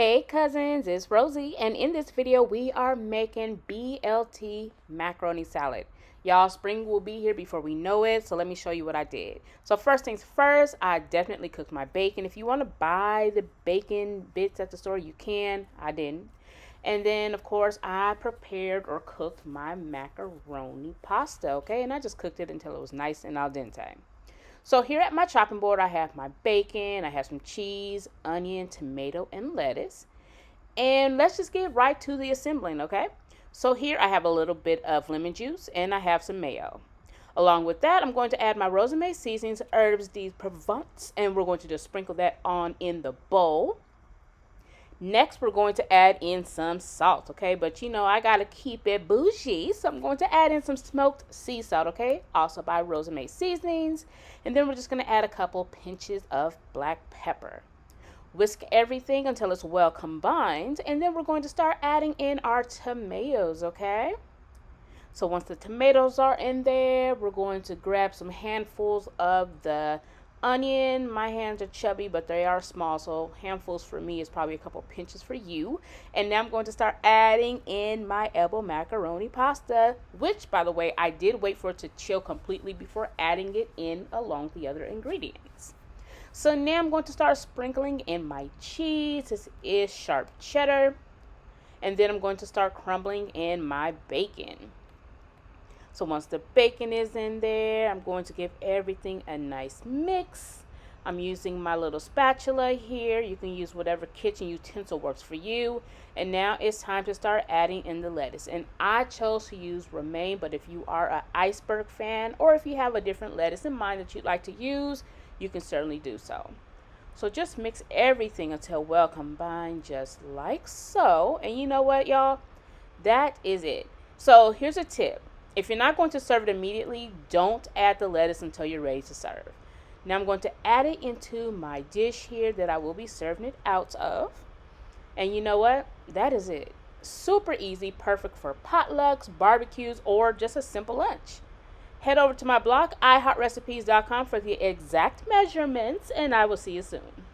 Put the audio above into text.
Hey cousins, it's Rosie, and in this video we are making BLT macaroni salad. Y'all, spring will be here before we know it, so let me show you what I did. So first things first, I definitely cooked my bacon. If you want to buy the bacon bits at the store, you can. I didn't. And then, of course, I prepared or cooked my macaroni pasta, okay? And I just cooked it until it was nice and al dente. So here at my chopping board, I have my bacon, I have some cheese, onion, tomato, and lettuce. And let's just get right to the assembling, okay? So here I have a little bit of lemon juice and I have some mayo. Along with that, I'm going to add my rosemary seasonings, herbs de Provence, and we're going to just sprinkle that on in the bowl. Next, we're going to add in some salt, okay? But you know, I gotta keep it bougie, so I'm going to add in some smoked sea salt, okay? Also by Rosemary Seasonings. And then we're just gonna add a couple pinches of black pepper. Whisk everything until it's well combined, and then we're going to start adding in our tomatoes, okay? So once the tomatoes are in there, we're going to grab some handfuls of the onion. My hands are chubby, but they are small, so handfuls for me is probably a couple pinches for you. And now I'm going to start adding in my elbow macaroni pasta, which, by the way, I did wait for it to chill completely before adding it in along with the other ingredients. So now I'm going to start sprinkling in my cheese. This is sharp cheddar. And then I'm going to start crumbling in my bacon. So once the bacon is in there, I'm going to give everything a nice mix. I'm using my little spatula here. You can use whatever kitchen utensil works for you. And now it's time to start adding in the lettuce. And I chose to use romaine, but if you are an iceberg fan or if you have a different lettuce in mind that you'd like to use, you can certainly do so. So just mix everything until well combined, just like so. And you know what, y'all? That is it. So here's a tip. If you're not going to serve it immediately, don't add the lettuce until you're ready to serve. Now I'm going to add it into my dish here that I will be serving it out of. And you know what? That is it. Super easy, perfect for potlucks, barbecues, or just a simple lunch. Head over to my blog, iHeartRecipes.com for the exact measurements, and I will see you soon.